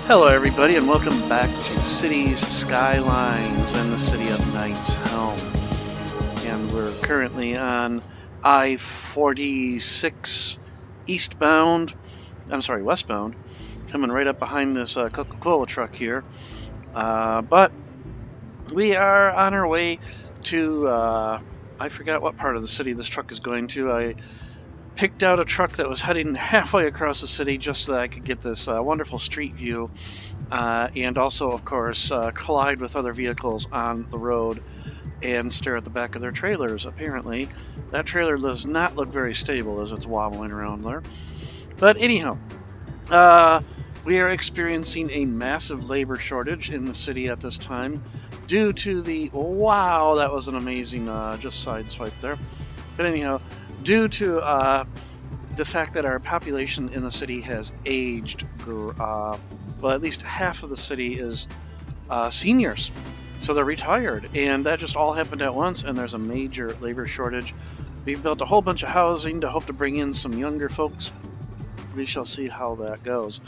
Hello everybody and welcome back to Cities Skylines in the City of Knights Helm. And we're currently on I-46 westbound, coming right up behind this Coca-Cola truck here. But we are on our way to, I forgot what part of the city this truck is going to. I picked out a truck that was heading halfway across the city just so that I could get this wonderful street view. And also, of course, collide with other vehicles on the road and stare at the back of their trailers. Apparently, that trailer does not look very stable as it's wobbling around there. But anyhow, we are experiencing a massive labor shortage in the city at this time due to the... Wow, that was an amazing just sideswipe there. But anyhow, due to the fact that our population in the city has aged, well, at least half of the city is seniors, so they're retired, and that just all happened at once, and there's a major labor shortage. We've built a whole bunch of housing to hope to bring in some younger folks. We shall see how that goes.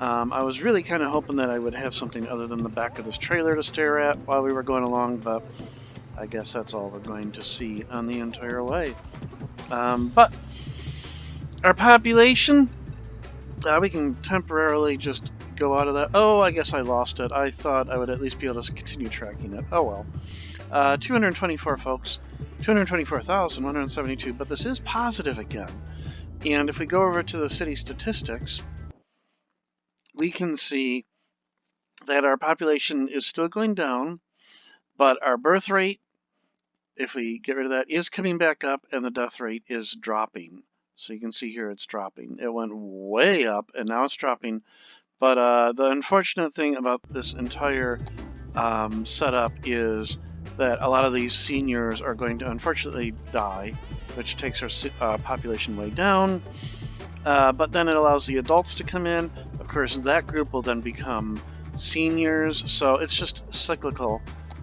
I was really kind of hoping that I would have something other than the back of this trailer to stare at while we were going along, but I guess that's all we're going to see on the entire way. But our population, we can temporarily just go out of that. Oh, I guess I lost it. I thought I would at least be able to continue tracking it. Oh well. 224 folks, 224,172, but this is positive again. And if we go over to the city statistics, we can see that our population is still going down, but our birth rate, if we get rid of that, is coming back up, and the death rate is dropping. So you can see here it's dropping. It went way up, and now it's dropping. But the unfortunate thing about this entire setup is that a lot of these seniors are going to unfortunately die, which takes our population way down. But then it allows the adults to come in. Of course, that group will then become seniors, so it's just cyclical.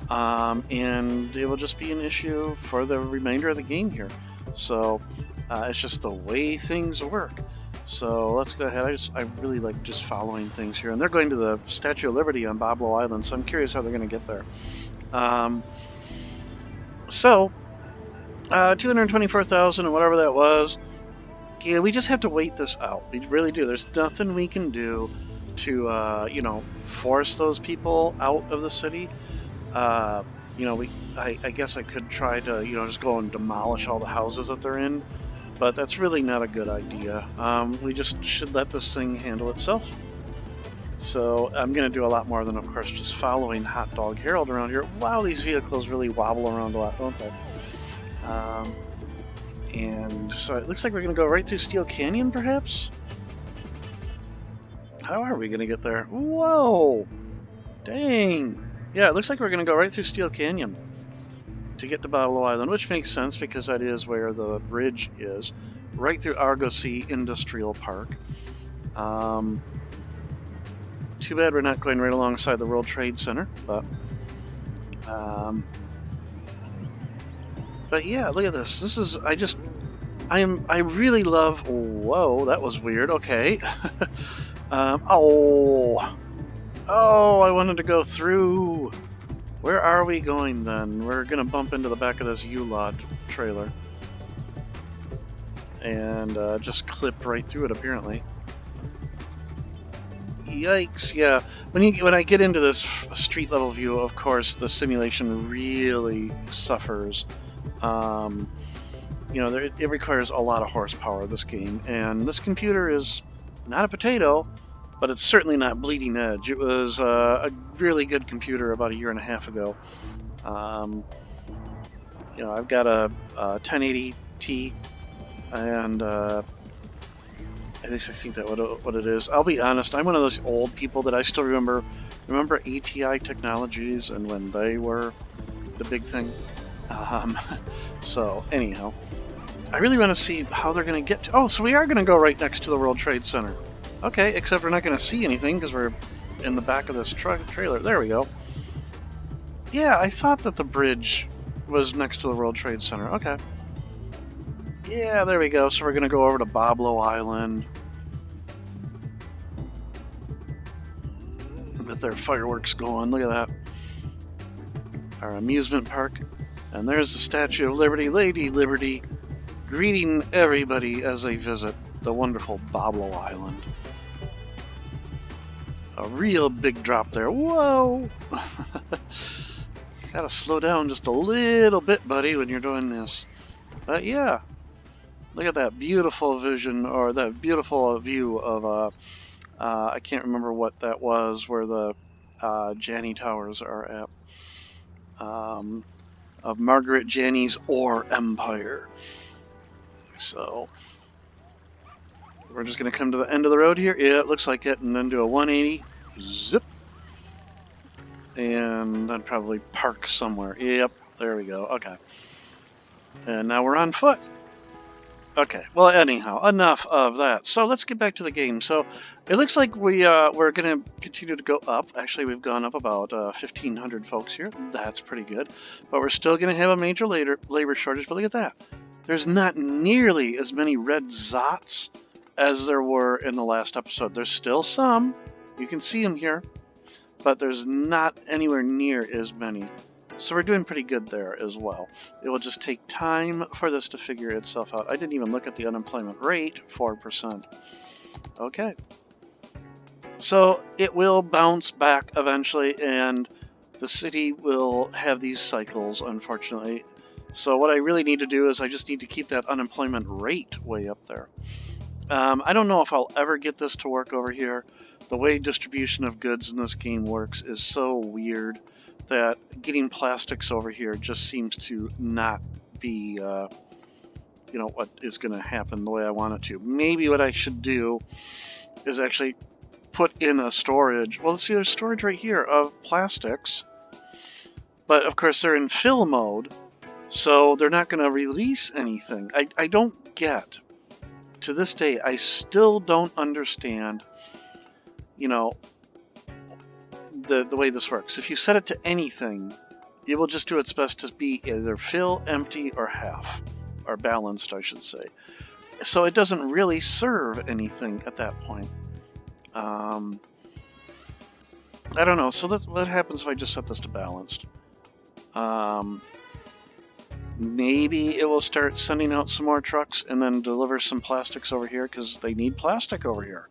And it will just be an issue for the remainder of the game here. So it's just the way things work. So let's go ahead. I really like just following things here. And they're going to the Statue of Liberty on Boblo Island, so I'm curious how they're going to get there. 224,000 and whatever that was. Yeah, we just have to wait this out. We really do. There's nothing we can do to, force those people out of the city. I guess I could try to, just go and demolish all the houses that they're in, but that's really not a good idea. We just should let this thing handle itself. So I'm going to do a lot more than, of course, just following Hot Dog Harold around here. Wow, these vehicles really wobble around a lot, don't they? And so it looks like we're going to go right through Steel Canyon, perhaps? How are we going to get there? Whoa! Dang! Yeah, it looks like we're going to go right through Steel Canyon to get to Boblo Island, which makes sense because that is where the bridge is. Right through Argosy Industrial Park. Too bad we're not going right alongside the World Trade Center, but yeah, look at this. This is, I really love, whoa, that was weird, okay. Oh, I wanted to go through. Where are we going then? We're going to bump into the back of this U-Lot trailer. And just clip right through it, apparently. Yikes, yeah. When I get into this street level view, of course, the simulation really suffers. It requires a lot of horsepower, this game. And this computer is not a potato, but it's certainly not bleeding edge. It was a really good computer about a year and a half ago. I've got a 1080 and at least I think that's what it is. I'll be honest, I'm one of those old people that I still remember ATI Technologies and when they were the big thing. So anyhow, I really want to see how they're going to get to... Oh, so we are going to go right next to the World Trade Center. Okay, except we're not going to see anything because we're in the back of this trailer. There we go. Yeah, I thought that the bridge was next to the World Trade Center. Okay. Yeah, there we go. So we're going to go over to Boblo Island. their fireworks going. Look at that. Our amusement park. And there's the Statue of Liberty, Lady Liberty, greeting everybody as they visit the wonderful Boblo Island. A real big drop there. Whoa! Gotta slow down just a little bit, buddy, when you're doing this. But yeah, look at that beautiful vision, or that beautiful view of, I can't remember what that was, where the Janney Towers are at. Of Margaret Janney's Ore Empire. So, we're just going to come to the end of the road here. Yeah, it looks like it. And then do a 180. Zip. And then probably park somewhere. Yep, there we go. Okay. And now we're on foot. Okay, well, anyhow, enough of that. So let's get back to the game. So it looks like we're going to continue to go up. Actually, we've gone up about 1,500 folks here. That's pretty good. But we're still going to have a major labor shortage. But look at that. There's not nearly as many red zots as there were in the last episode. There's still some. You can see them here. But there's not anywhere near as many. So we're doing pretty good there as well. It will just take time for this to figure itself out. I didn't even look at the unemployment rate, 4%. Okay. So it will bounce back eventually, and the city will have these cycles, unfortunately. So what I really need to do is I just need to keep that unemployment rate way up there. I don't know if I'll ever get this to work over here. The way distribution of goods in this game works is so weird that getting plastics over here just seems to not be, what is going to happen the way I want it to. Maybe what I should do is actually put in a storage. Well, let's see, there's storage right here of plastics. But, of course, they're in fill mode, so they're not going to release anything. I don't get, to this day, I still don't understand, the way this works. If you set it to anything, it will just do its best to be either fill, empty, or half, or balanced, I should say. So it doesn't really serve anything at that point. I don't know. So what happens if I just set this to balanced? Maybe it will start sending out some more trucks and then deliver some plastics over here, because they need plastic over here.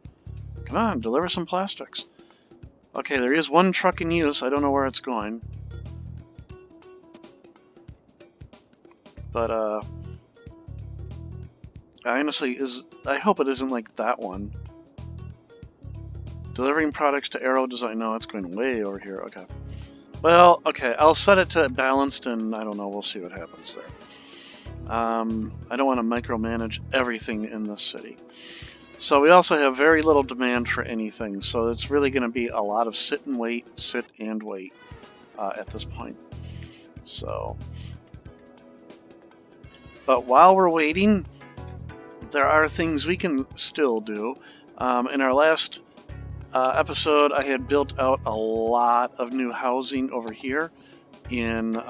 Come on, deliver some plastics. Okay, there is one truck in use. I don't know where it's going. But, I hope it isn't like that one. Delivering products to Aero Design. No, it's going way over here. Okay. Well, okay, I'll set it to balanced, and I don't know, we'll see what happens there. I don't want to micromanage everything in this city. So we also have very little demand for anything, so it's really going to be a lot of sit and wait at this point. So, but while we're waiting, there are things we can still do. In our last episode, I had built out a lot of new housing over here in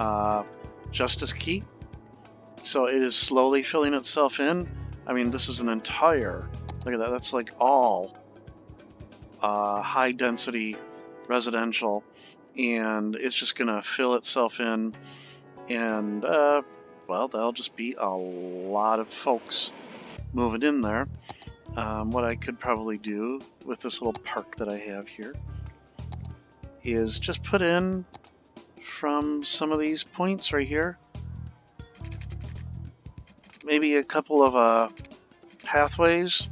Justice Key. So it is slowly filling itself in. I mean, this is an entire... Look at that, that's like all high-density residential, and it's just going to fill itself in, and, well, there'll just be a lot of folks moving in there. What I could probably do with this little park that I have here is just put in from some of these points right here, maybe a couple of pathways.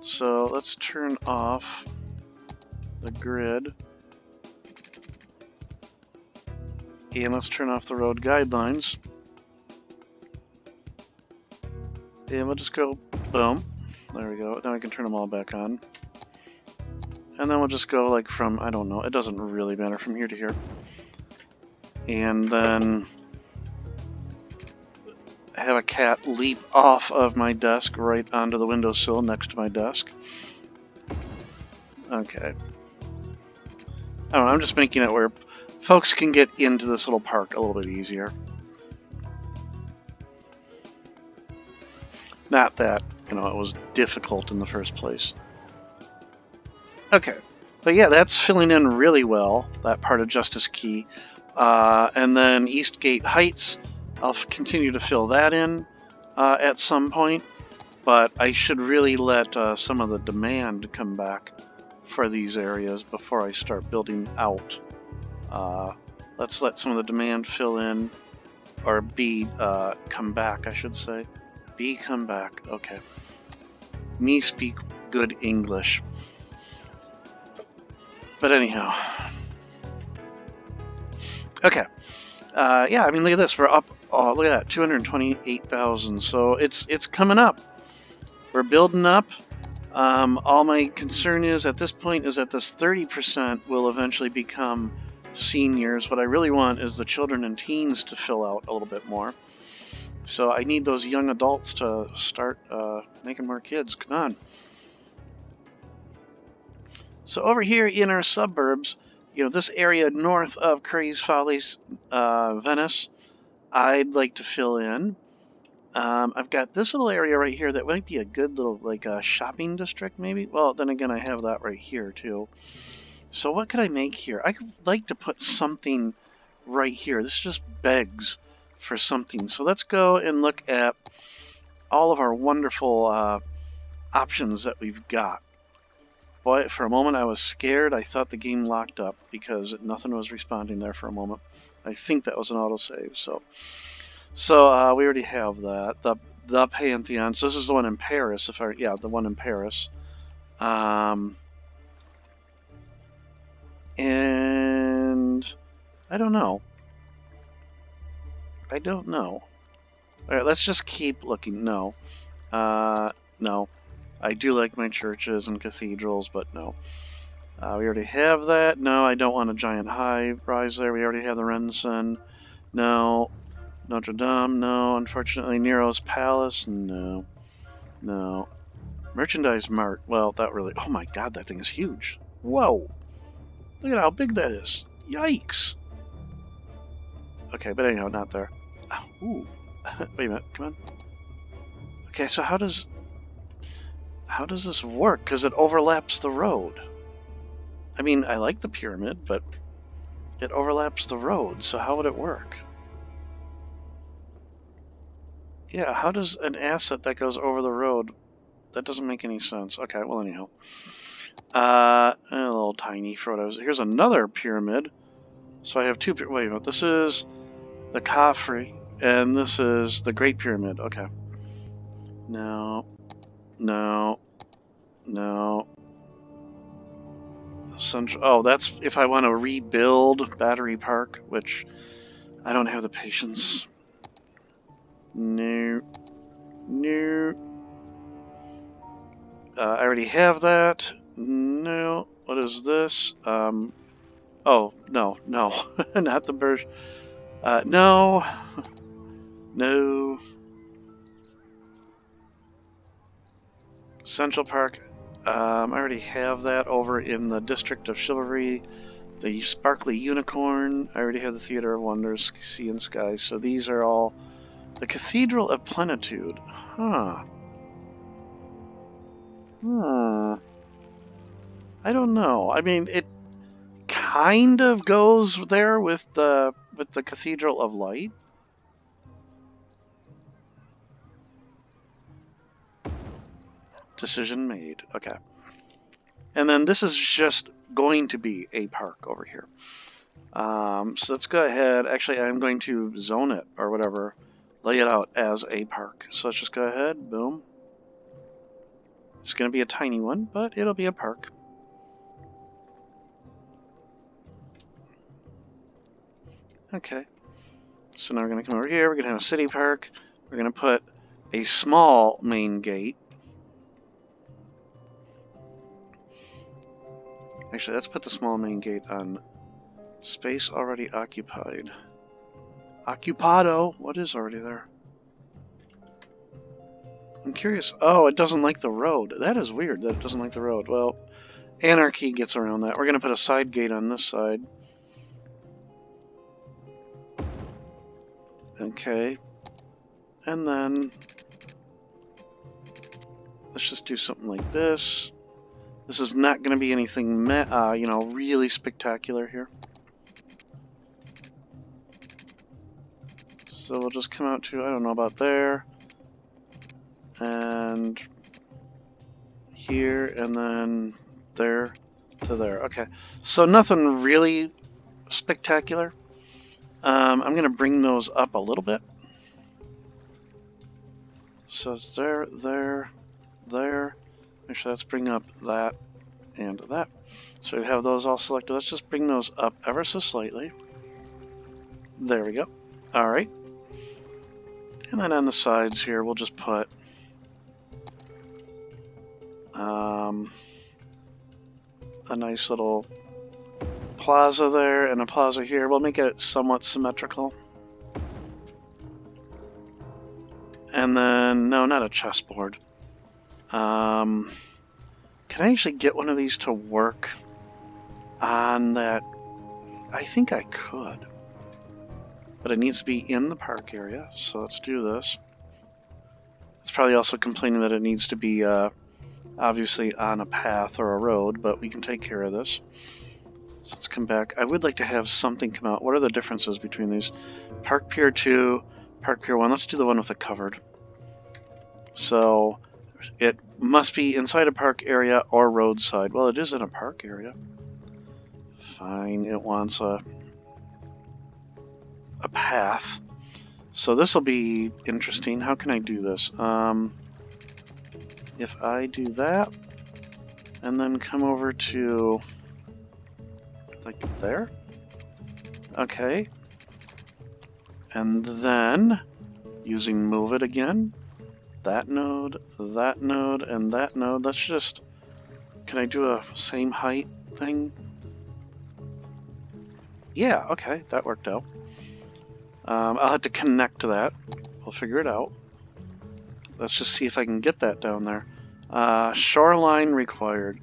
So let's turn off the grid, and let's turn off the road guidelines, and we'll just go boom. There we go. Now I can turn them all back on, and then we'll just go like from, I don't know, it doesn't really matter, from here to here, and then have a cat leap off of my desk right onto the windowsill next to my desk. Okay. I don't know, I'm just making it where folks can get into this little park a little bit easier. Not that, it was difficult in the first place. Okay, but yeah, that's filling in really well, that part of Justice Key. And then Eastgate Heights, I'll continue to fill that in at some point, but I should really let some of the demand come back for these areas before I start building out. Let's let some of the demand fill in, or be come back, I should say. Be come back, okay. Me speak good English. But anyhow. Okay. Yeah, I mean, look at this. We're up, oh, look at that, 228,000. So it's coming up. We're building up. All my concern is at this point is that this 30% will eventually become seniors. What I really want is the children and teens to fill out a little bit more. So I need those young adults to start making more kids. Come on. So over here in our suburbs, you know, this area north of Curry's Follies, Venice, I'd like to fill in. I've got this little area right here that might be a good little, like, shopping district, maybe? Well, then again, I have that right here, too. So what could I make here? I'd like to put something right here. This just begs for something. So let's go and look at all of our wonderful options that we've got. Boy, for a moment I was scared. I thought the game locked up because nothing was responding there for a moment. I think that was an autosave, so we already have that. The Pantheon. So this is the one in Paris. The one in Paris. And I don't know. All right, let's just keep looking. No. No. I do like my churches and cathedrals, but no. We already have that. No, I don't want a giant high rise there. We already have the Renson. No. Notre Dame, no. Unfortunately, Nero's Palace, no. No. Merchandise Mart, well, that really... Oh my god, that thing is huge. Whoa. Look at how big that is. Yikes. Okay, but anyhow, not there. Oh, ooh. Wait a minute, come on. Okay, so how does this work? Because it overlaps the road. I mean, I like the pyramid, but it overlaps the road, so how would it work? Yeah, how does an asset that goes over the road... That doesn't make any sense. Okay, well, anyhow. A little tiny for what I was... Here's another pyramid. So I have two... Wait a minute. This is the Khafre, and this is the Great Pyramid. Okay. No. No. No. Central... Oh, that's if I want to rebuild Battery Park, which I don't have the patience. No. No. I already have that. No. What is this? Oh, no. Not the bird. No. No. Central Park. I already have that over in the District of Chivalry. The Sparkly Unicorn. I already have the Theater of Wonders, Sea and Sky. So these are all... The Cathedral of Plenitude. Huh. I don't know. I mean, it kind of goes there with the Cathedral of Light. Decision made. Okay. And then this is just going to be a park over here. So let's go ahead. Actually, I'm going to zone it or whatever. Lay it out as a park. So let's just go ahead. Boom. It's going to be a tiny one, but it'll be a park. Okay. So now we're going to come over here. We're going to have a city park. We're going to put a small main gate. Actually, let's put the small main gate on space already occupied. Occupado! What is already there? I'm curious. Oh, it doesn't like the road. That is weird that it doesn't like the road. Well, Anarchy gets around that. We're going to put a side gate on this side. Okay. And then let's just do something like this. This is not going to be anything, you know, really spectacular here. So we'll just come out to, I don't know about there, and here, and then there to there. Okay, so nothing really spectacular. I'm going to bring those up a little bit. So it's there, there, there. Make sure let's bring up that and that. So we have those all selected. Let's just bring those up ever so slightly. There we go. All right. And then on the sides here, we'll just put a nice little plaza there and a plaza here. We'll make it somewhat symmetrical. And then, no, not a chessboard. Can I actually get one of these to work on that? I think I could. But it needs to be in the park area, so let's do this. It's probably also complaining that it needs to be obviously on a path or a road, but we can take care of this. So let's come back. I would like to have something come out. What are the differences between these? Park Pier 2, Park Pier 1. Let's do the one with it covered. So it must be inside a park area or roadside. Well, it is in a park area. Fine, it wants a path. So this will be interesting. How can I do this? If I do that, and then come over to like there. Okay. And then using move it again. That node, and that node. Let's just, can I do a same height thing? Yeah, okay, that worked out. I'll have to connect to that. We'll figure it out. Let's just see if I can get that down there. Shoreline required.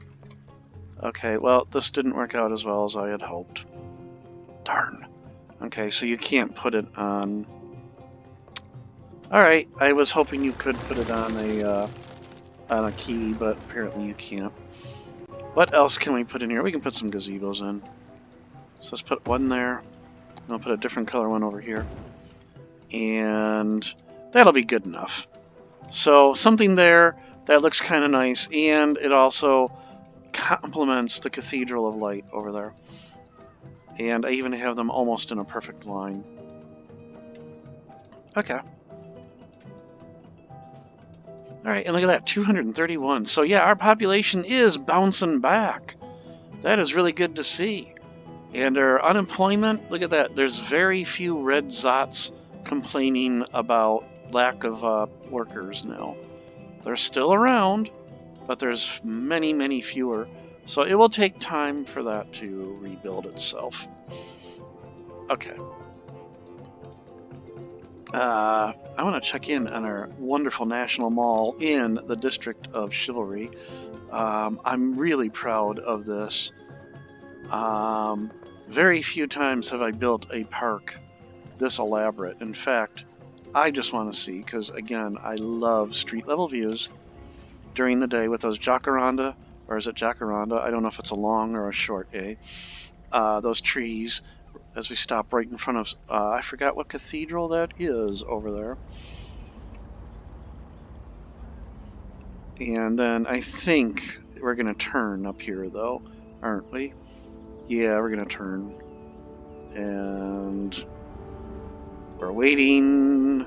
Okay, well, this didn't work out as well as I had hoped. Darn. Okay, so you can't put it on... Alright, I was hoping you could put it on a key, but apparently you can't. What else can we put in here? We can put some gazebos in. So let's put one there. And I'll put a different color one over here. And that'll be good enough. So something there that looks kind of nice, and it also complements the Cathedral of Light over there. And I even have them almost in a perfect line. Okay. Alright, and look at that, 231. So yeah, our population is bouncing back. That is really good to see. And our unemployment, look at that, there's very few red zots complaining about lack of workers now. They're still around, but there's many, many fewer. So it will take time for that to rebuild itself. Okay. I want to check in on our wonderful National Mall in the District of Chivalry. I'm really proud of this. Very few times have I built a park this elaborate. In fact, I just want to see, because again, I love street level views during the day with those jacaranda, or is it jacaranda? I don't know if it's a long or a short A. Those trees, as we stop right in front of, I forgot what cathedral that is over there. And then I think we're going to turn up here though, aren't we? Yeah, we're going to turn. And we're waiting.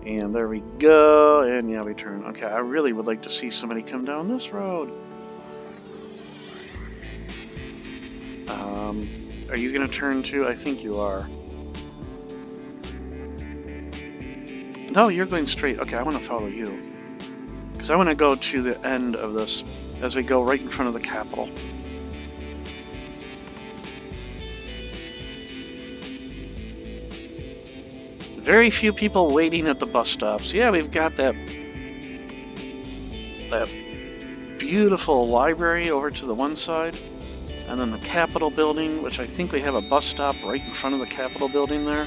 And there we go. And yeah, we turn. Okay, I really would like to see somebody come down this road. Are you going to turn too? I think you are. No, you're going straight. Okay, I want to follow you. Because I want to go to the end of this as we go right in front of the Capitol. Very few people waiting at the bus stops. Yeah, we've got that beautiful library over to the one side. And then the Capitol building, which I think we have a bus stop right in front of the Capitol building there.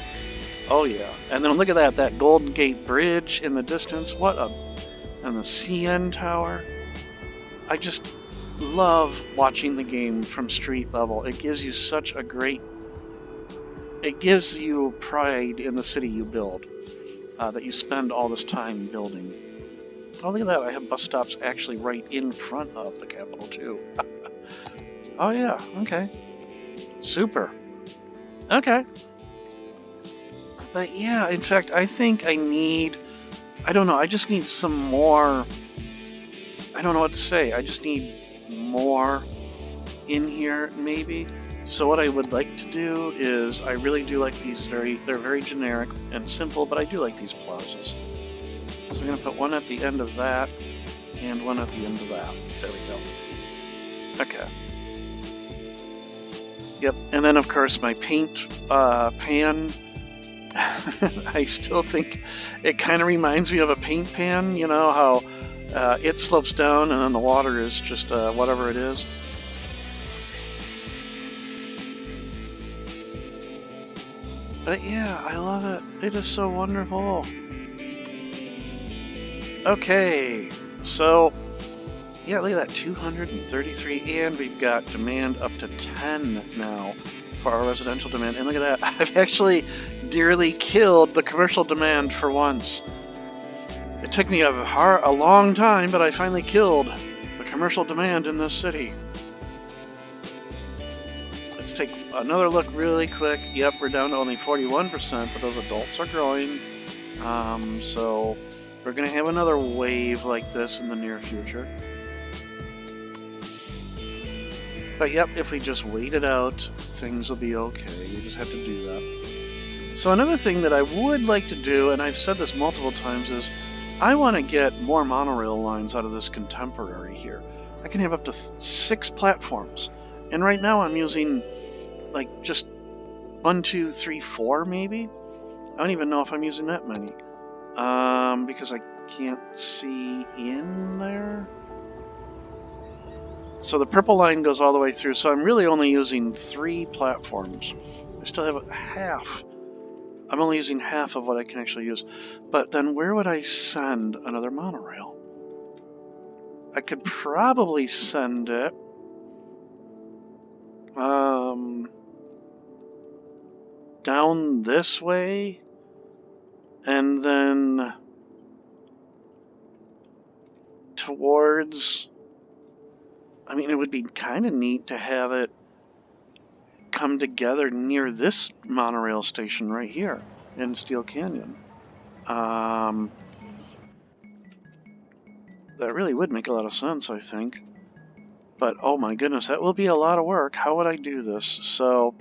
Oh yeah. And then look at that Golden Gate Bridge in the distance. And the CN Tower. love watching the game from street level. It gives you such a great... It gives you pride in the city you build, that you spend all this time building. Oh, look at that. I have bus stops actually right in front of the capital, too. Oh, yeah. Okay. Super. Okay. But yeah, in fact, I think I need... I don't know. I just need some more... I don't know what to say. I just need more in here, maybe. So what I would like to do is, I really do like these they're very generic and simple, but I do like these plazas. So I'm going to put one at the end of that, and one at the end of that. There we go. Okay. Yep, and then of course my paint pan. I still think it kind of reminds me of a paint pan, you know, how it slopes down and then the water is just whatever it is. But yeah, I love it. It is so wonderful. Okay, so yeah, look at that, 233, and we've got demand up to 10 now for our residential demand. And look at that, I've actually dearly killed the commercial demand for once. It took me a long time, but I finally killed the commercial demand in this city. Let's take another look really quick. Yep, we're down to only 41%, but those adults are growing. So we're going to have another wave like this in the near future. But yep, if we just wait it out, things will be okay. We just have to do that. So another thing that I would like to do, and I've said this multiple times, is I want to get more monorail lines out of this contemporary here. I can have up to 6 platforms. And right now I'm using like just 1, 2, 3, 4 maybe? I don't even know if I'm using that many. Because I can't see in there. So the purple line goes all the way through, so I'm really only using 3 platforms. I still have half. I'm only using half of what I can actually use. But then where would I send another monorail? I could probably send it down this way, and then towards... I mean, it would be kind of neat to have it come together near this monorail station right here in Steel Canyon. That really would make a lot of sense, I think. But oh my goodness, that will be a lot of work. How would I do this? So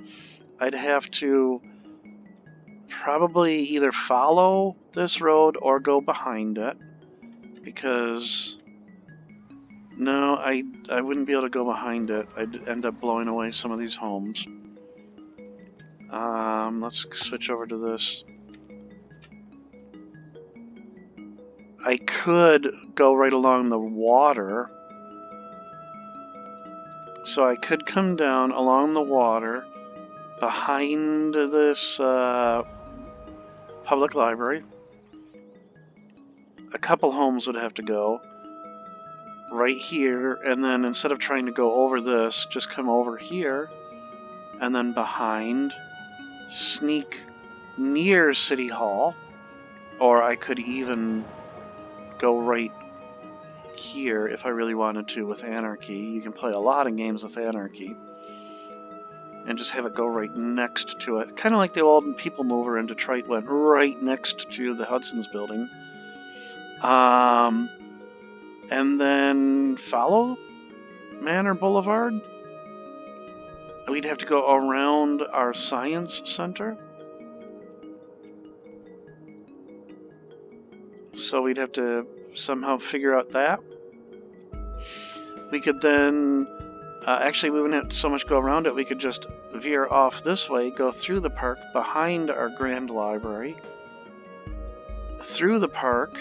I'd have to probably either follow this road or go behind it, because no, I wouldn't be able to go behind it. I'd end up blowing away some of these homes. Let's switch over to this. I could go right along the water. So I could come down along the water behind this public library. A couple homes would have to go right here, and then instead of trying to go over this, just come over here, and then behind, sneak near City Hall, or I could even go right here if I really wanted to with Anarchy. You can play a lot of games with Anarchy, and just have it go right next to it. Kind of like the old People Mover in Detroit went right next to the Hudson's building. And then follow Manor Boulevard. We'd have to go around our Science Center. So we'd have to somehow figure out that. We could then... actually, we wouldn't have to so much go around it. We could just veer off this way, go through the park, behind our Grand Library, through the park,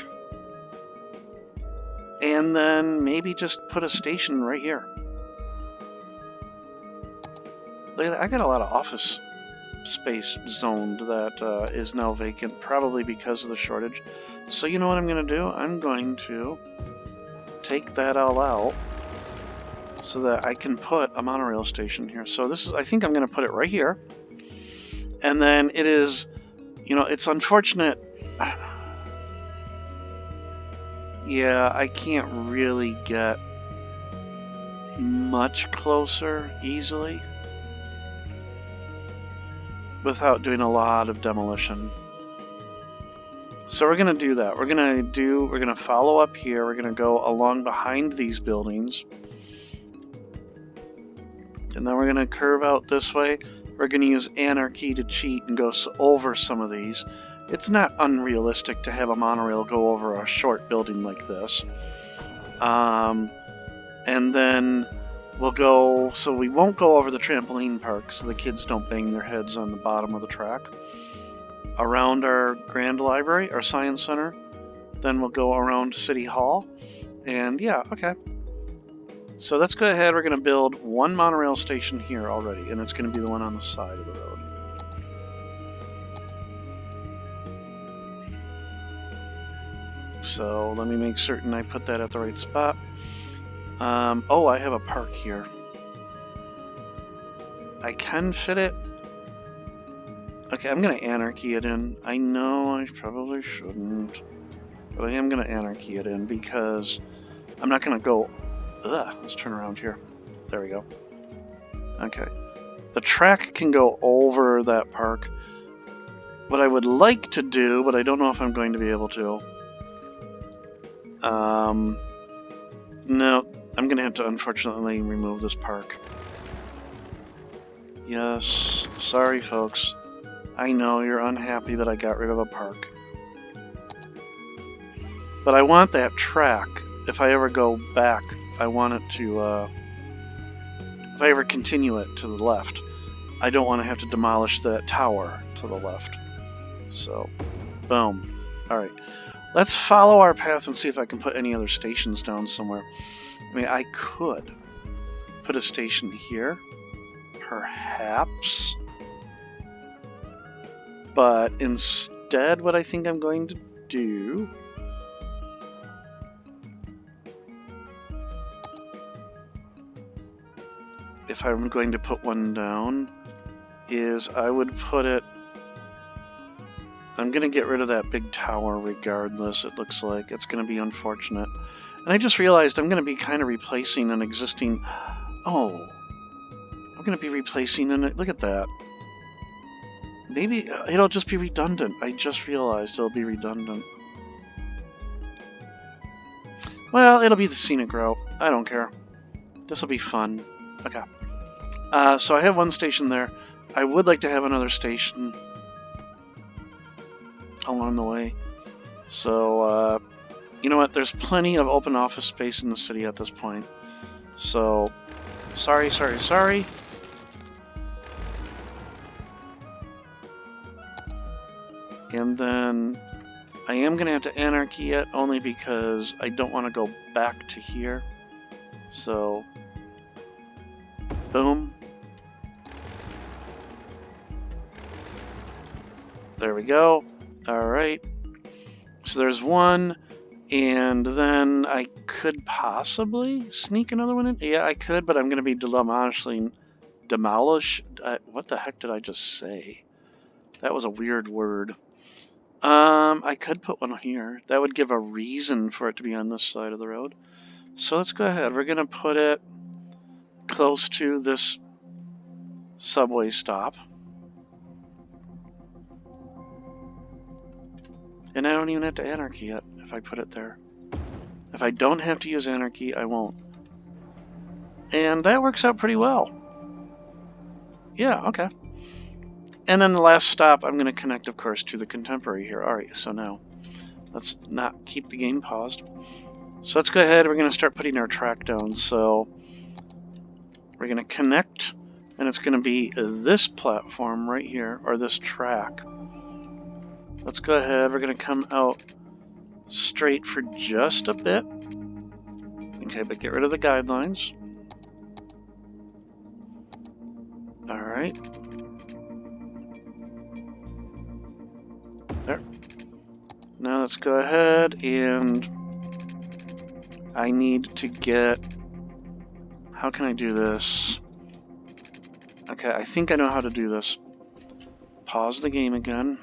and then maybe just put a station right here. Look at that. I got a lot of office space zoned that is now vacant, probably because of the shortage. So you know what I'm going to do? I'm going to take that all out so that I can put a monorail station here. So this is, I think I'm going to put it right here. And then it is, you know, it's unfortunate. Yeah, I can't really get much closer easily without doing a lot of demolition. So we're going to do that. We're going to follow up here. We're going to go along behind these buildings. And then we're going to curve out this way. We're going to use anarchy to cheat and go over some of these. It's not unrealistic to have a monorail go over a short building like this. And then we'll go, so we won't go over the trampoline park so the kids don't bang their heads on the bottom of the track. Around our Grand Library, our Science Center. Then we'll go around City Hall. And yeah, okay. So let's go ahead, we're going to build one monorail station here already, and it's going to be the one on the side of the road. So let me make certain I put that at the right spot. Oh, I have a park here. I can fit it. Okay, I'm going to anarchy it in. I know I probably shouldn't, but I am going to anarchy it in because I'm not going to go... Ugh, let's turn around here. There we go. Okay. The track can go over that park. What I would like to do, but I don't know if I'm going to be able to... No, I'm going to have to unfortunately remove this park. Yes, sorry folks. I know you're unhappy that I got rid of a park. But I want that track. If I ever go back, I want it to, if I ever continue it to the left, I don't want to have to demolish that tower to the left. So, boom. Alright. Let's follow our path and see if I can put any other stations down somewhere. I mean, I could put a station here, perhaps. But instead, what I think I'm going to do... if I'm going to put one down, is I would put it... I'm going to get rid of that big tower regardless, it looks like. It's going to be unfortunate. And I just realized I'm going to be kind of replacing an existing... Oh! I'm going to be replacing an... Look at that. Maybe it'll just be redundant. I just realized it'll be redundant. Well, it'll be the scenic route. I don't care. This will be fun. Okay. So I have one station there. I would like to have another station along the way. So, you know what? There's plenty of open office space in the city at this point. So, sorry. And then I am going to have to anarchy it only because I don't want to go back to here. So, boom. There we go. Alright. So there's one, and then I could possibly sneak another one in. Yeah, I could, but I'm going to be demolishing... what the heck did I just say? That was a weird word. I could put one here. That would give a reason for it to be on this side of the road. So let's go ahead. We're going to put it close to this subway stop. And I don't even have to anarchy it if I put it there. If I don't have to use anarchy, I won't. And that works out pretty well. Yeah, okay. And then the last stop, I'm going to connect, of course, to the contemporary here. Alright, so now, let's not keep the game paused. So let's go ahead, we're going to start putting our track down. So, we're going to connect, and it's going to be this platform right here, or this track. Let's go ahead, we're going to come out straight for just a bit. Okay, but get rid of the guidelines. Alright. There. Now let's go ahead and I need to get... how can I do this? Okay, I think I know how to do this. Pause the game again.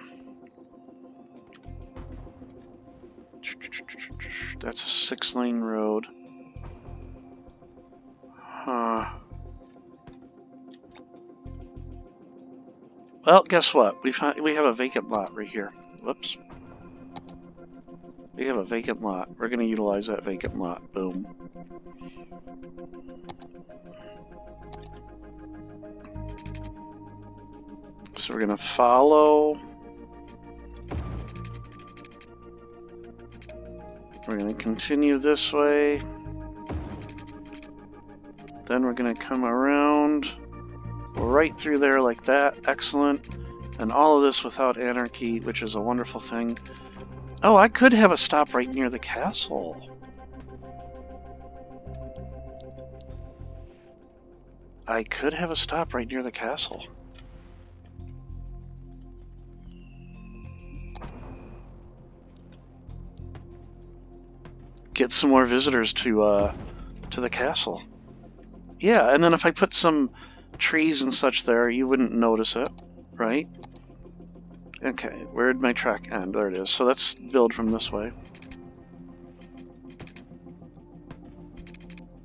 That's a 6-lane road. Huh. Well, guess what? We have a vacant lot right here. Whoops. We have a vacant lot. We're going to utilize that vacant lot. Boom. So we're going to follow. We're going to continue this way. Then we're going to come around right through there like that. Excellent. And all of this without anarchy, which is a wonderful thing. Oh, I could have a stop right near the castle. I could have a stop right near the castle. Get some more visitors to the castle. Yeah, and then if I put some trees and such there, you wouldn't notice it, right? Okay, where'd my track end? There it is. So let's build from this way.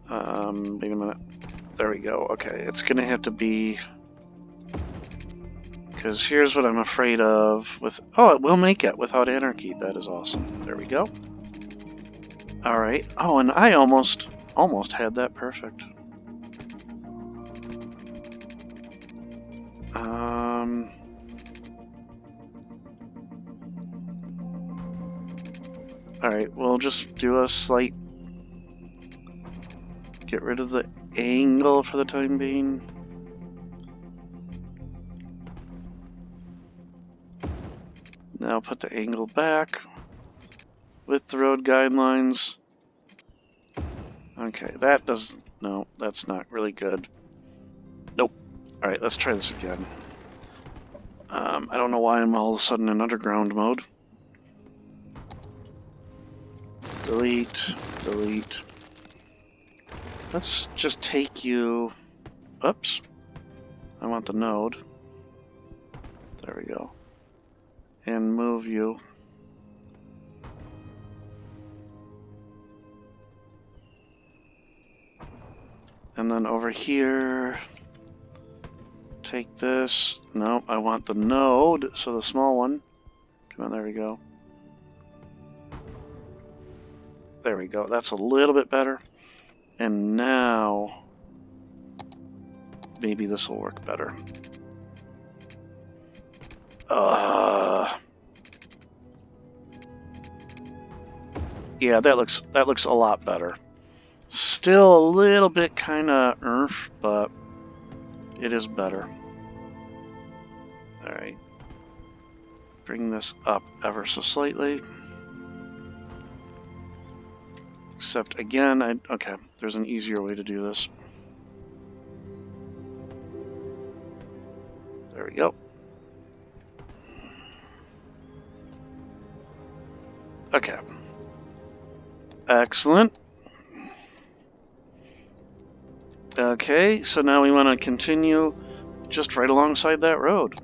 Wait a minute. There we go. Okay, it's gonna have to be... Because here's what I'm afraid of with... Oh, it will make it without anarchy. That is awesome. There we go. Alright. Oh, and I almost had that perfect. Alright, we'll just do a slight... Get rid of the angle for the time being. Now put the angle back with the road guidelines. Okay, that does... No, that's not really good. Nope. Alright, let's try this again. I don't know why I'm all of a sudden in underground mode. Delete, delete. Let's just take you... Oops. I want the node. There we go. And move you. And then over here... Take this. No, I want the node, so the small one. Come on, there we go. There we go. That's a little bit better. And now, maybe this will work better. Yeah, that looks a lot better. Still a little bit kind of but it is better. All right. Bring this up ever so slightly. Except again, okay, there's an easier way to do this. There we go. Okay. Excellent. Okay, so now we want to continue just right alongside that road.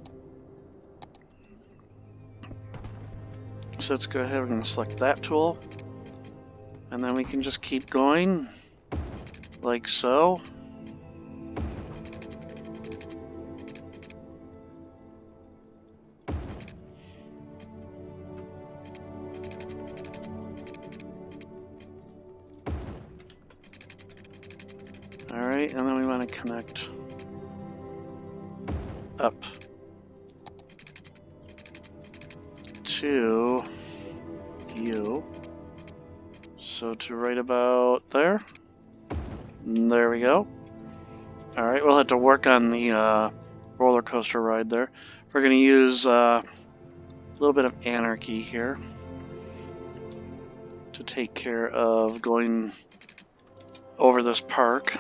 So let's go ahead and select that tool. And then we can just keep going, like so. Alright, and then we want to connect up to you. So to right about there. There we go. Alright, we'll have to work on the roller coaster ride there. We're going to use a little bit of anarchy here to take care of going over this park.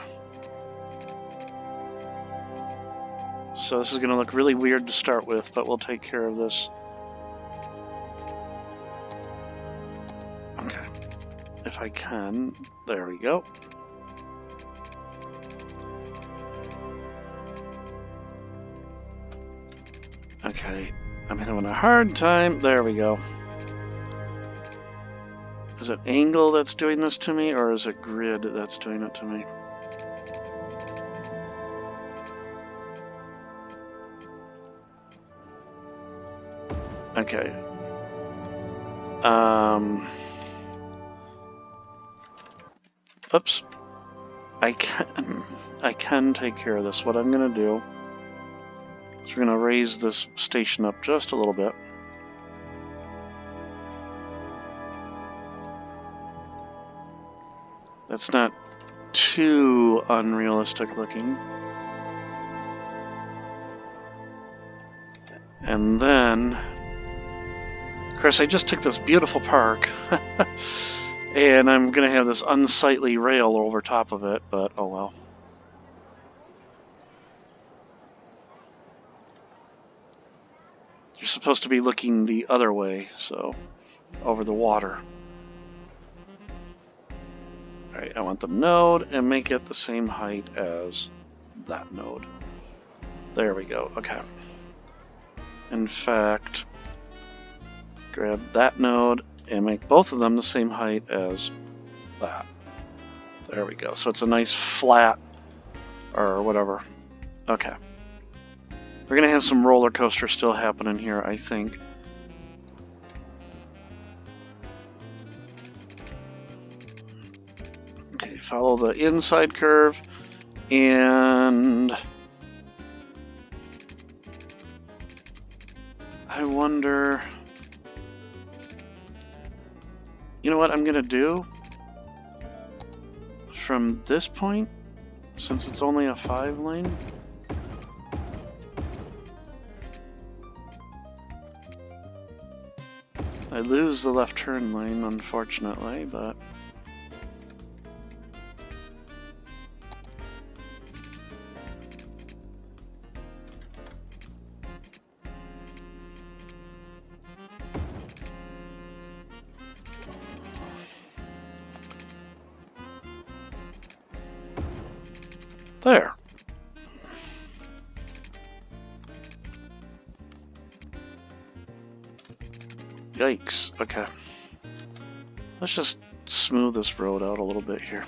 So this is going to look really weird to start with, but we'll take care of this. Okay. If I can. There we go. Okay, I'm having a hard time. There we go. Is it angle that's doing this to me, or is it grid that's doing it to me? Okay. Oops. I can take care of this. What I'm gonna do is we're gonna raise this station up just a little bit. That's not too unrealistic looking. And then, of course, I just took this beautiful park, and I'm gonna have this unsightly rail over top of it, but oh well. You're supposed to be looking the other way, so over the water. Alright, I want the node and make it the same height as that node. There we go, okay. In fact, grab that node and make both of them the same height as that. There we go. So it's a nice flat, or whatever. Okay. We're going to have some roller coaster still happening here, I think. Okay, follow the inside curve, and I wonder... You know what I'm going to do? From this point, since it's only a 5-lane, I lose the left turn lane, unfortunately, but there. Yikes. Okay. Let's just smooth this road out a little bit here.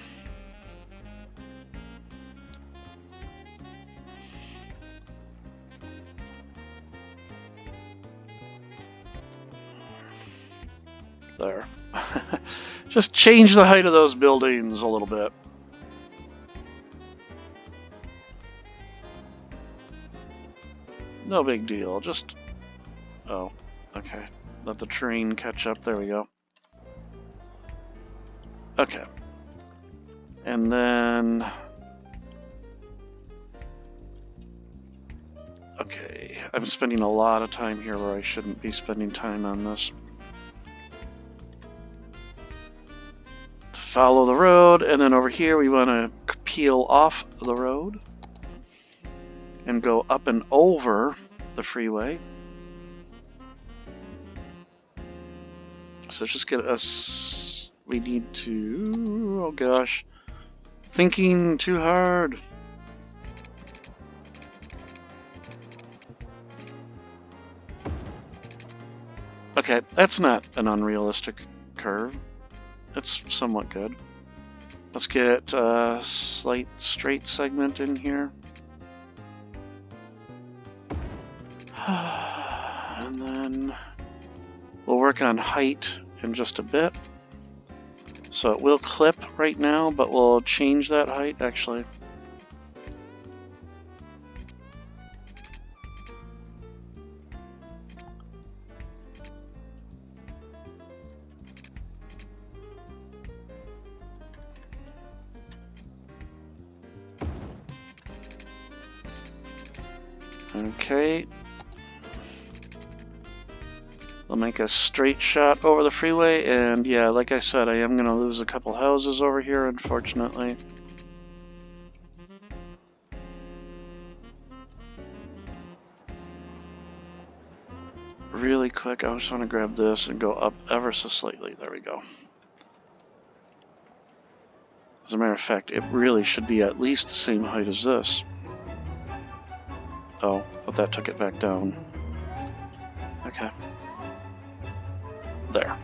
There. Just change the height of those buildings a little bit. No big deal. Just... Oh, okay. Let the train catch up. There we go. Okay. And then... Okay, I'm spending a lot of time here where I shouldn't be spending time on this. Follow the road, and then over here we want to peel off the road and go up and over the freeway. So just get us, we need to, oh gosh, thinking too hard. Okay, that's not an unrealistic curve. It's somewhat good. Let's get a slight straight segment in here. And then we'll work on height in just a bit. So it will clip right now, but we'll change that height actually. Okay. I'll make a straight shot over the freeway, and yeah, like I said, I am going to lose a couple houses over here, unfortunately. Really quick, I just want to grab this and go up ever so slightly. There we go. As a matter of fact, it really should be at least the same height as this. Oh, but that took it back down. Okay. There.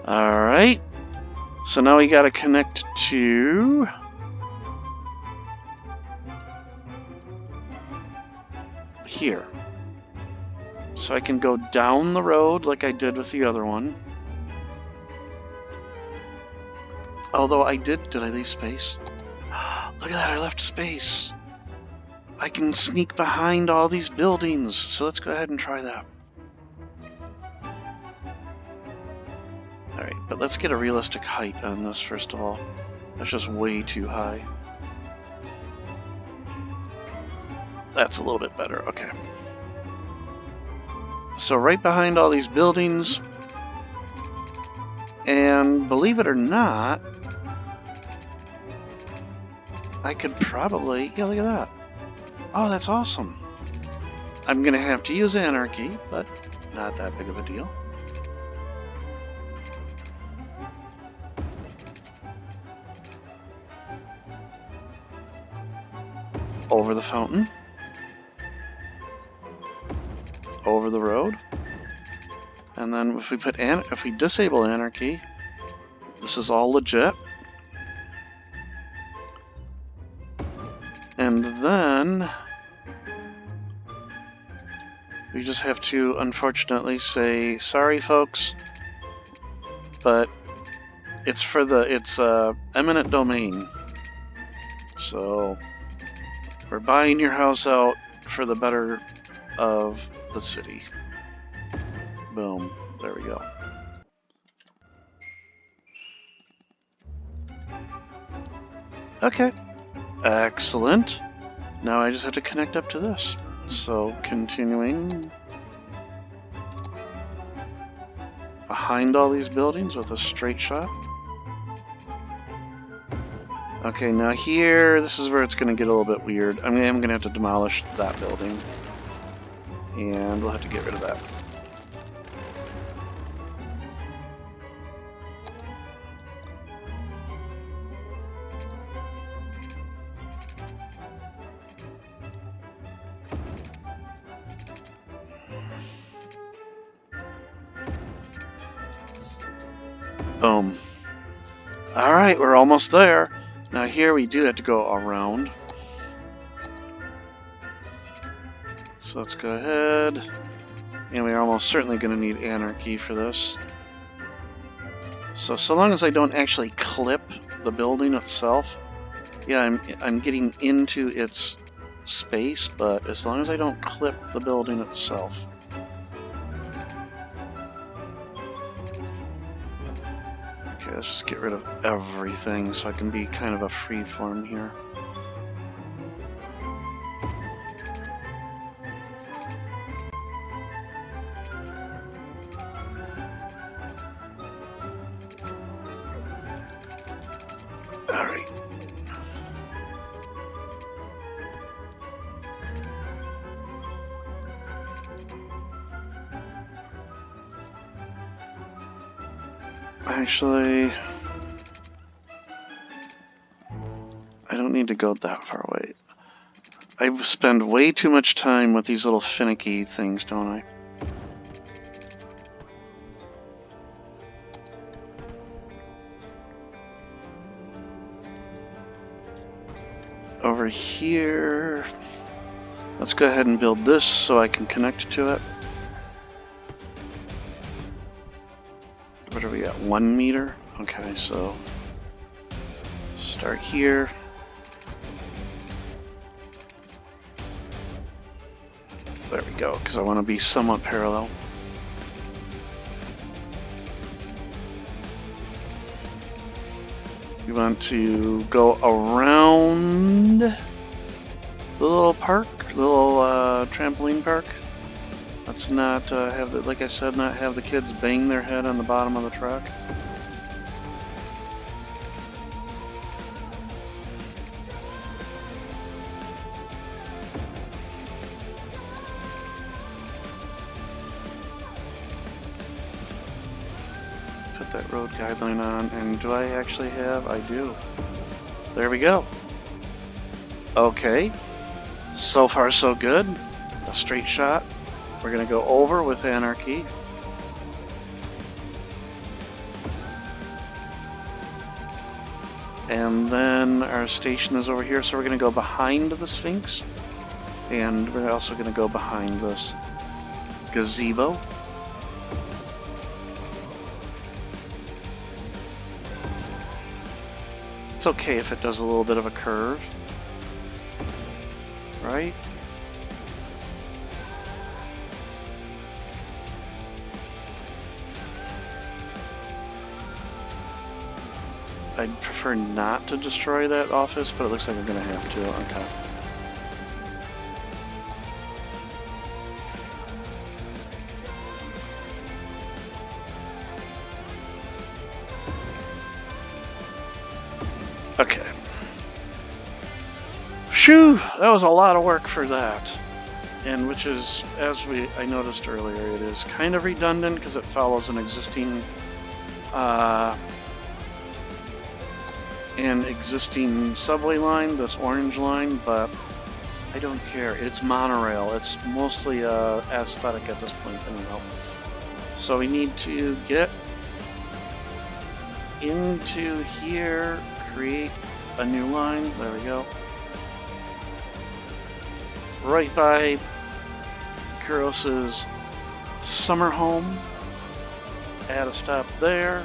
Alright. So now we gotta connect to... here. So I can go down the road like I did with the other one. Although I did I leave space? Look at that, I left space. I can sneak behind all these buildings. So let's go ahead and try that. Alright, but let's get a realistic height on this first of all. That's just way too high. That's a little bit better, okay. So right behind all these buildings, and believe it or not, I could probably, yeah, look at that. Oh, that's awesome. I'm gonna have to use anarchy, but not that big of a deal. Over the fountain. Over the road. And then if we put if we disable anarchy, this is all legit. And then we just have to unfortunately say sorry folks, but it's for it's eminent domain. So we're buying your house out for the better of the city. Boom. There we go. Okay. Excellent. Now I just have to connect up to this. So continuing behind all these buildings with a straight shot. Okay, now here, this is where it's going to get a little bit weird. I mean, I'm going to have to demolish that building. And we'll have to get rid of that. Boom. Alright, we're almost there. Now here we do have to go around. So let's go ahead. And we're almost certainly going to need anarchy for this. So long as I don't actually clip the building itself. Yeah, I'm getting into its space, but as long as I don't clip the building itself. Okay, let's just get rid of everything so I can be kind of a free form here. Alright. Actually, I don't need to go that far away. I spend way too much time with these little finicky things, don't I? Over here, let's go ahead and build this so I can connect to it. What are we at? 1 meter? Okay, so start here. There we go, because I want to be somewhat parallel. We want to go around the little park, the little trampoline park. Let's not have the, like I said, not have the kids bang their head on the bottom of the truck. Put that road guideline on, and do I actually have? I do. There we go. Okay. So far so good. A straight shot. We're going to go over with Anarchy. And then our station is over here, so we're going to go behind the Sphinx. And we're also going to go behind this gazebo. It's okay if it does a little bit of a curve, right? I'd prefer not to destroy that office, but it looks like we're going to have to. Okay. Okay. Phew! That was a lot of work for that. And which is, as I noticed earlier, it is kind of redundant because it follows an existing subway line, this orange line, but I don't care. It's monorail. It's mostly aesthetic at this point, anyhow. So we need to get into here, create a new line. There we go. Right by Kuros's summer home. Add a stop there.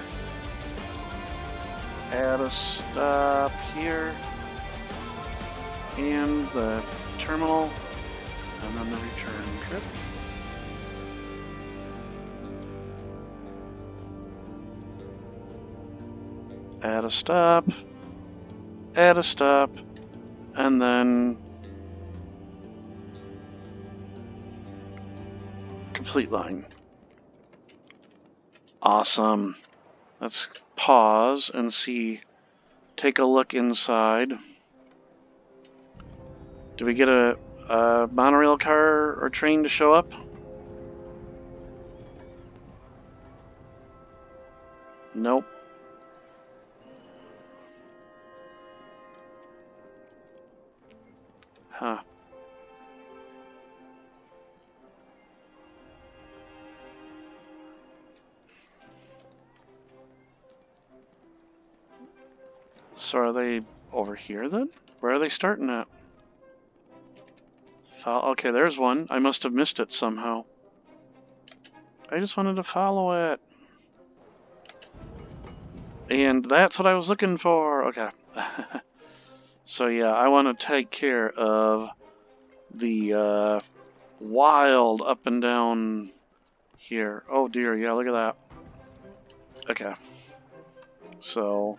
Add a stop here. And the terminal. And then the return trip. Add a stop. Add a stop. And then complete line. Awesome. Let's pause and see. Take a look inside. Do we get a monorail car or train to show up? Nope. Huh. So are they over here then? Where are they starting at? Okay, there's one. I must have missed it somehow. I just wanted to follow it. And that's what I was looking for. Okay. So yeah, I want to take care of the wild up and down here. Oh dear, yeah, look at that. Okay. So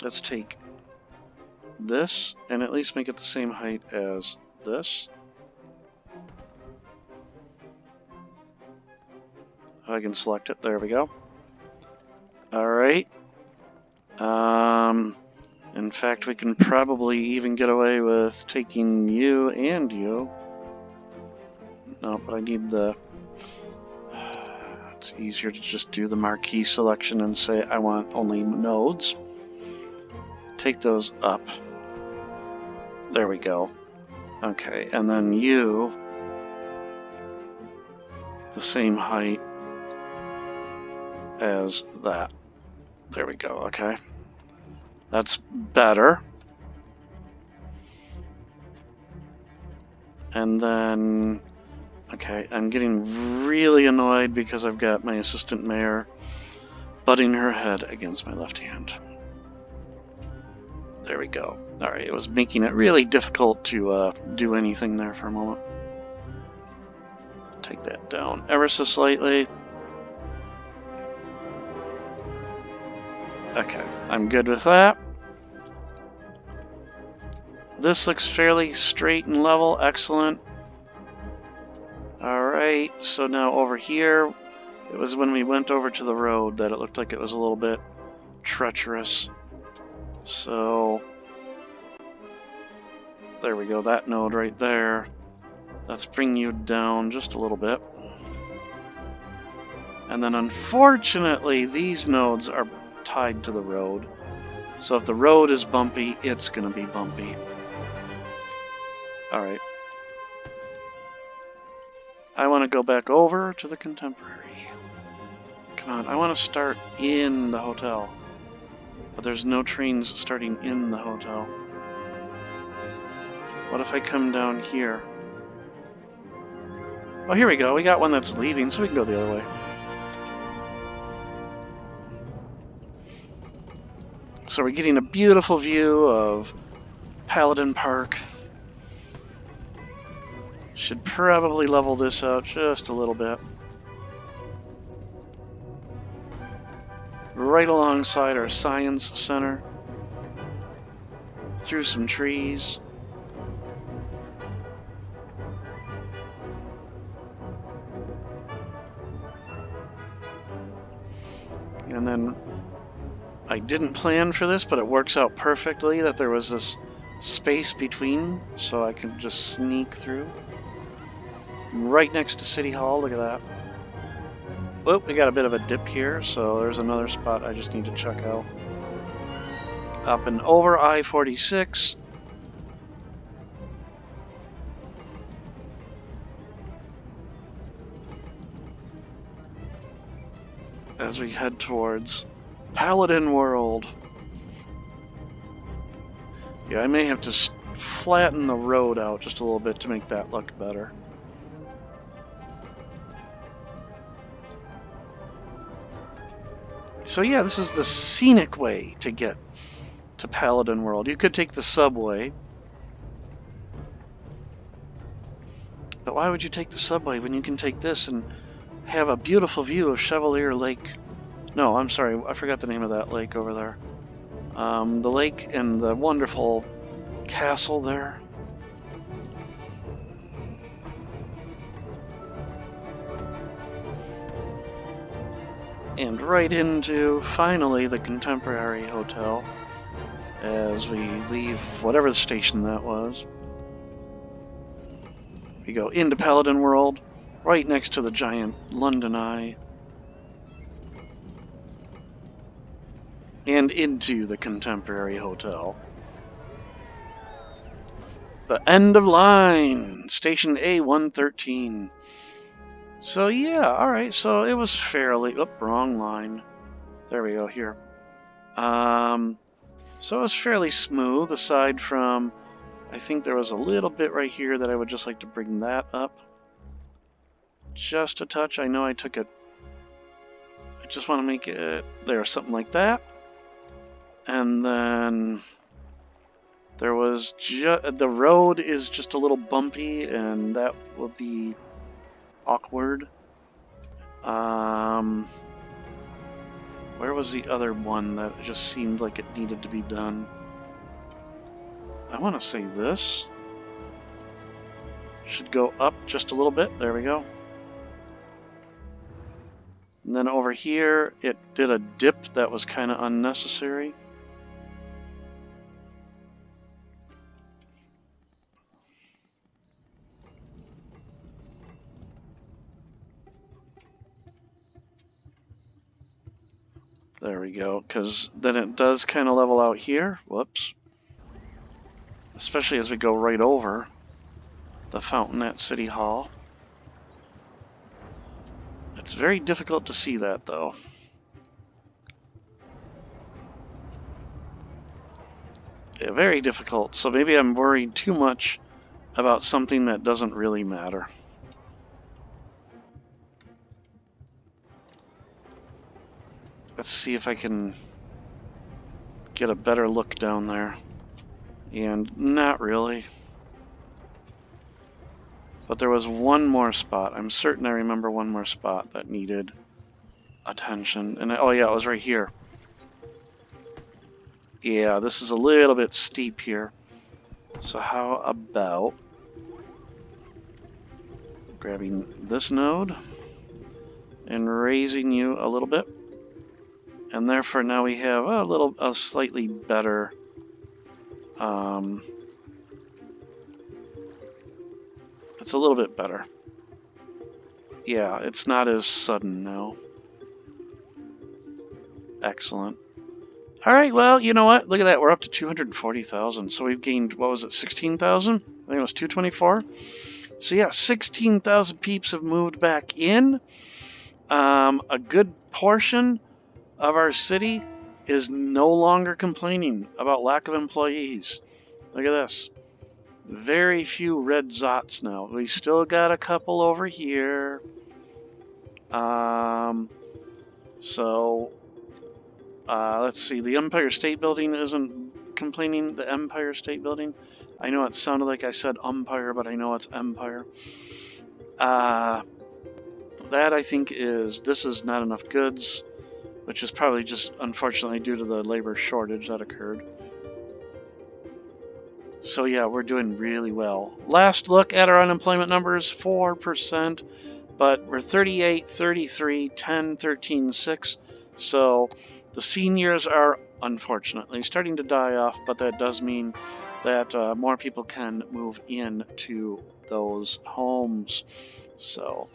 let's take this and at least make it the same height as this. I can select it. There we go. Alright. In fact, we can probably even get away with taking you and you. No, but I need the... It's easier to just do the marquee selection and say I want only nodes. Take those up. There we go. Okay, and then you... the same height as that. There we go, okay. That's better. And then, okay, I'm getting really annoyed because I've got my assistant mayor butting her head against my left hand. There we go. Alright, it was making it really difficult to do anything there for a moment. Take that down ever so slightly. Okay, I'm good with that. This looks fairly straight and level. Excellent. Alright, so now over here, it was when we went over to the road that it looked like it was a little bit treacherous. So, there we go, that node right there. Let's bring you down just a little bit. And then unfortunately, these nodes are tied to the road. So if the road is bumpy, it's going to be bumpy. Alright. I want to go back over to the Contemporary. Come on, I want to start in the hotel. But there's no trains starting in the hotel. What if I come down here? Oh, here we go. We got one that's leaving, so we can go the other way. So we're getting a beautiful view of Paladin Park. Should probably level this out just a little bit. Right alongside our Science Center. Through some trees. And then I didn't plan for this, but it works out perfectly that there was this space between, so I can just sneak through. Right next to City Hall, look at that. Oh, we got a bit of a dip here, so there's another spot I just need to check out. Up and over I-46. As we head towards Paladin World. Yeah, I may have to flatten the road out just a little bit to make that look better. So yeah, this is the scenic way to get to Paladin World. You could take the subway. But why would you take the subway when you can take this and have a beautiful view of Chevalier Lake? No, I'm sorry, I forgot the name of that lake over there. The lake and the wonderful castle there. And right into, finally, the Contemporary Hotel as we leave whatever the station that was. We go into Paladin World, right next to the giant London Eye. And into the Contemporary Hotel. The end of line, station A113. So yeah, alright, so it was fairly, wrong line. There we go, here. So it was fairly smooth, aside from, I think there was a little bit right here that I would just like to bring that up. Just a touch, I know I took it, I just want to make it, there, something like that. And then there was the road is just a little bumpy, and that will be awkward. Where was the other one that just seemed like it needed to be done? I want to say this should go up just a little bit. There we go. And then over here, it did a dip that was kind of unnecessary. There we go, because then it does kind of level out here. Whoops. Especially as we go right over the fountain at City Hall. It's very difficult to see that, though. Yeah, very difficult, so maybe I'm worried too much about something that doesn't really matter. Let's see if I can get a better look down there. And not really. But there was one more spot. I'm certain I remember one more spot that needed attention. And oh yeah, it was right here. Yeah, this is a little bit steep here. So how about grabbing this node and raising you a little bit. And therefore now we have a slightly better it's a little bit better. Yeah, it's not as sudden now. Excellent. Alright, well, you know what? Look at that. We're up to 240,000. So we've gained, what was it, 16,000? I think it was 224. So yeah, 16,000 peeps have moved back in. A good portion of our city is no longer complaining about lack of employees. Look at this. Very few red zots now. We still got a couple over here. So let's see. The Empire State Building isn't complaining. The Empire State Building. I know it sounded like I said umpire, but I know it's Empire. That I think this is not enough goods, which is probably just unfortunately due to the labor shortage that occurred. So yeah, we're doing really well. Last look at our unemployment numbers, 4%, but we're 38, 33, 10, 13, 6. So the seniors are unfortunately starting to die off, but that does mean that more people can move into those homes. So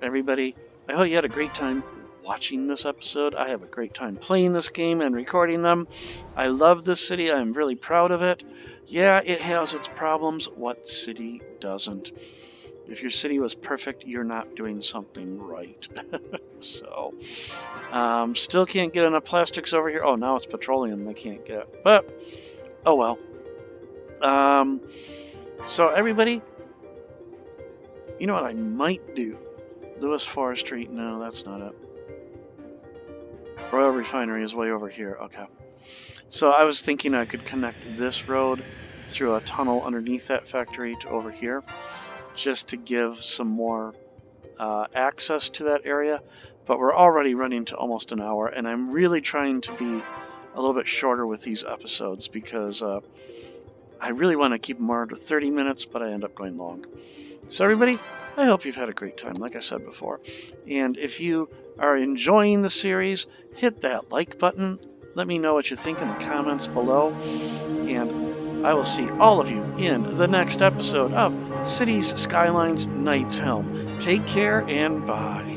everybody, I hope you had a great time watching this episode. I have a great time playing this game and recording them. I love this city. I'm really proud of it. Yeah, it has its problems. What city doesn't? If your city was perfect, you're not doing something right. So, still can't get enough plastics over here. Oh, now it's petroleum they can't get. But, oh well. So everybody, you know what I might do? Lewis Forestry, no, that's not it. Royal Refinery is way over here, okay. So I was thinking I could connect this road through a tunnel underneath that factory to over here, just to give some more access to that area. But we're already running to almost an hour, and I'm really trying to be a little bit shorter with these episodes because I really want to keep them more to 30 minutes, but I end up going long. So everybody, I hope you've had a great time, like I said before. And if you are enjoying the series, hit that like button. Let me know what you think in the comments below. And I will see all of you in the next episode of Cities, Skylines, Knights, Helm. Take care and bye.